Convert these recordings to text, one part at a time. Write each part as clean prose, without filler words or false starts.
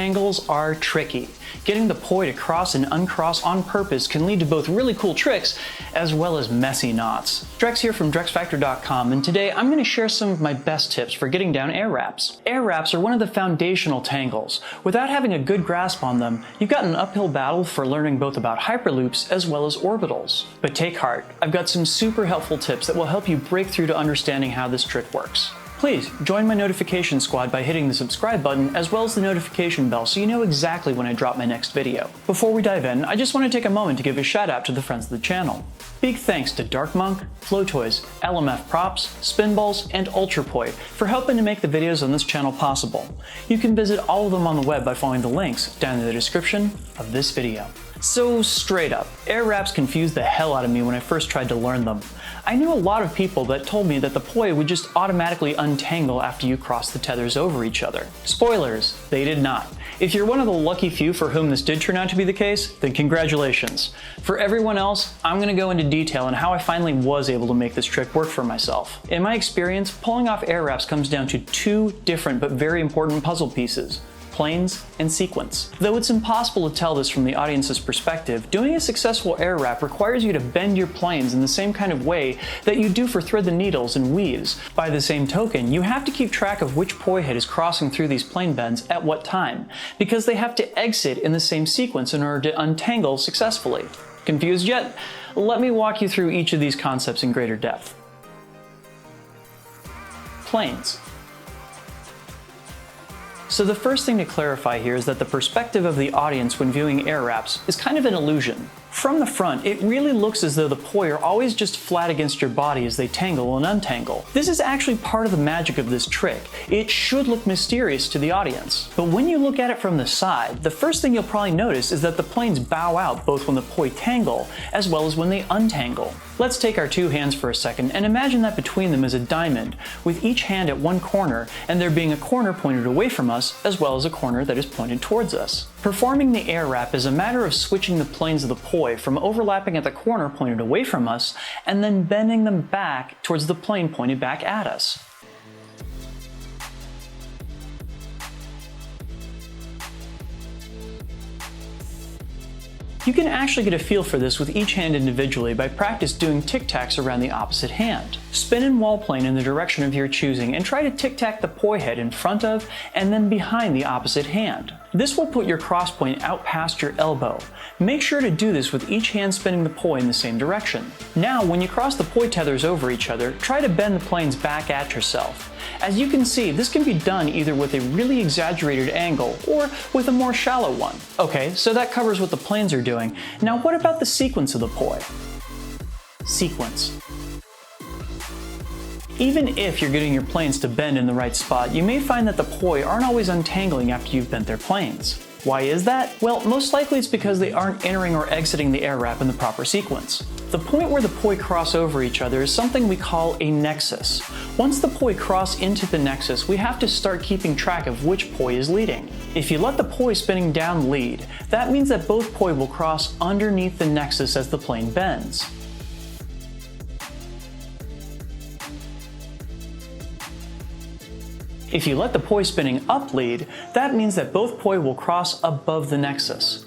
tangles are tricky. Getting the poi to cross and uncross on purpose can lead to both really cool tricks as well as messy knots. Drex here from DrexFactor.com, and today I'm going to share some of my best tips for getting down air wraps. Air wraps are one of the foundational tangles. Without having a good grasp on them, you've got an uphill battle for learning both about hyperloops as well as orbitals. But take heart, I've got some super helpful tips that will help you break through to understanding how this trick works. Please join my notification squad by hitting the subscribe button as well as the notification bell so you know exactly when I drop my next video. Before we dive in, I just want to take a moment to give a shout out to the friends of the channel. Big thanks to Dark Monk, Flowtoys, LMF Props, Spinballs, and Ultrapoi for helping to make the videos on this channel possible. You can visit all of them on the web by following the links down in the description of this video. So straight up, air wraps confused the hell out of me when I first tried to learn them. I knew a lot of people that told me that the poi would just automatically untangle after you cross the tethers over each other. Spoilers, they did not. If you're one of the lucky few for whom this did turn out to be the case, then congratulations. For everyone else, I'm going to go into detail on how I finally was able to make this trick work for myself. In my experience, pulling off air wraps comes down to two different but very important puzzle pieces: planes and sequence. Though it's impossible to tell this from the audience's perspective, doing a successful air wrap requires you to bend your planes in the same kind of way that you do for thread the needles and weaves. By the same token, you have to keep track of which poi head is crossing through these plane bends at what time, because they have to exit in the same sequence in order to untangle successfully. Confused yet? Let me walk you through each of these concepts in greater depth. Planes. So the first thing to clarify here is that the perspective of the audience when viewing air wraps is kind of an illusion. From the front, it really looks as though the poi are always just flat against your body as they tangle and untangle. This is actually part of the magic of this trick. It should look mysterious to the audience. But when you look at it from the side, the first thing you'll probably notice is that the planes bow out both when the poi tangle as well as when they untangle. Let's take our two hands for a second and imagine that between them is a diamond, with each hand at one corner and there being a corner pointed away from us as well as a corner that is pointed towards us. Performing the air wrap is a matter of switching the planes of the poi from overlapping at the corner pointed away from us and then bending them back towards the plane pointed back at us. You can actually get a feel for this with each hand individually by practice doing tic-tacs around the opposite hand. Spin and wall plane in the direction of your choosing and try to tic-tac the poi head in front of and then behind the opposite hand. This will put your cross point out past your elbow. Make sure to do this with each hand spinning the poi in the same direction. Now, when you cross the poi tethers over each other, try to bend the planes back at yourself. As you can see, this can be done either with a really exaggerated angle or with a more shallow one. Okay, so that covers what the planes are doing. Now what about the sequence of the poi? Sequence. Even if you're getting your planes to bend in the right spot, you may find that the poi aren't always untangling after you've bent their planes. Why is that? Well, most likely it's because they aren't entering or exiting the air wrap in the proper sequence. The point where the poi cross over each other is something we call a nexus. Once the poi cross into the nexus, we have to start keeping track of which poi is leading. If you let the poi spinning down lead, that means that both poi will cross underneath the nexus as the plane bends. If you let the poi spinning up lead, that means that both poi will cross above the nexus.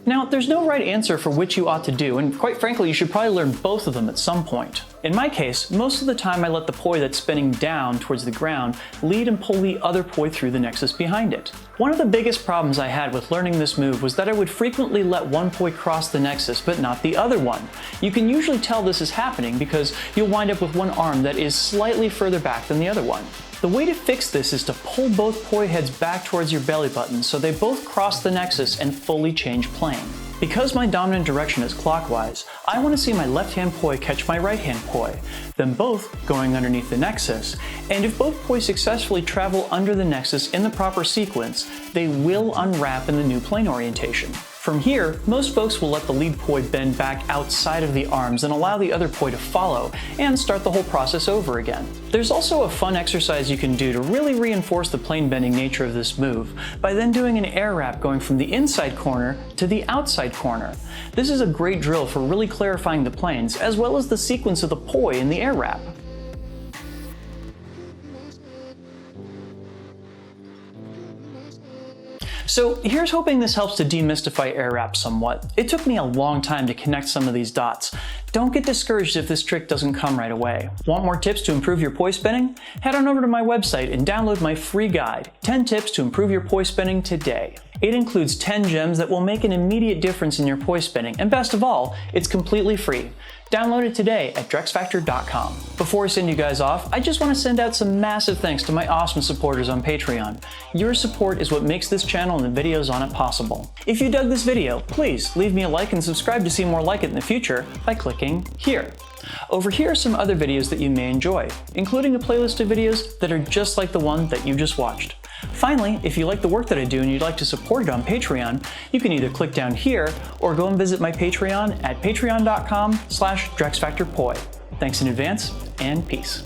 Now, there's no right answer for which you ought to do, and quite frankly, you should probably learn both of them at some point. In my case, most of the time I let the poi that's spinning down towards the ground lead and pull the other poi through the nexus behind it. One of the biggest problems I had with learning this move was that I would frequently let one poi cross the nexus but not the other one. You can usually tell this is happening because you'll wind up with one arm that is slightly further back than the other one. The way to fix this is to pull both poi heads back towards your belly button so they both cross the nexus and fully change plane. Because my dominant direction is clockwise, I want to see my left-hand poi catch my right-hand poi, them both going underneath the nexus, and if both poi successfully travel under the nexus in the proper sequence, they will unwrap in the new plane orientation. From here, most folks will let the lead poi bend back outside of the arms and allow the other poi to follow and start the whole process over again. There's also a fun exercise you can do to really reinforce the plane bending nature of this move by then doing an air wrap going from the inside corner to the outside corner. This is a great drill for really clarifying the planes as well as the sequence of the poi in the air wrap. So here's hoping this helps to demystify AIRWRAPS somewhat. It took me a long time to connect some of these dots. Don't get discouraged if this trick doesn't come right away. Want more tips to improve your poi spinning? Head on over to my website and download my free guide, 10 Tips to Improve Your Poi Spinning Today. It includes 10 gems that will make an immediate difference in your poi spinning, and best of all, it's completely free. Download it today at drexfactor.com. Before I send you guys off, I just want to send out some massive thanks to my awesome supporters on Patreon. Your support is what makes this channel and the videos on it possible. If you dug this video, please leave me a like and subscribe to see more like it in the future by clicking here. Over here are some other videos that you may enjoy, including a playlist of videos that are just like the one that you just watched. Finally, if you like the work that I do and you'd like to support it on Patreon, you can either click down here or go and visit my Patreon at patreon.com/DrexFactorPoi. Thanks in advance, and peace.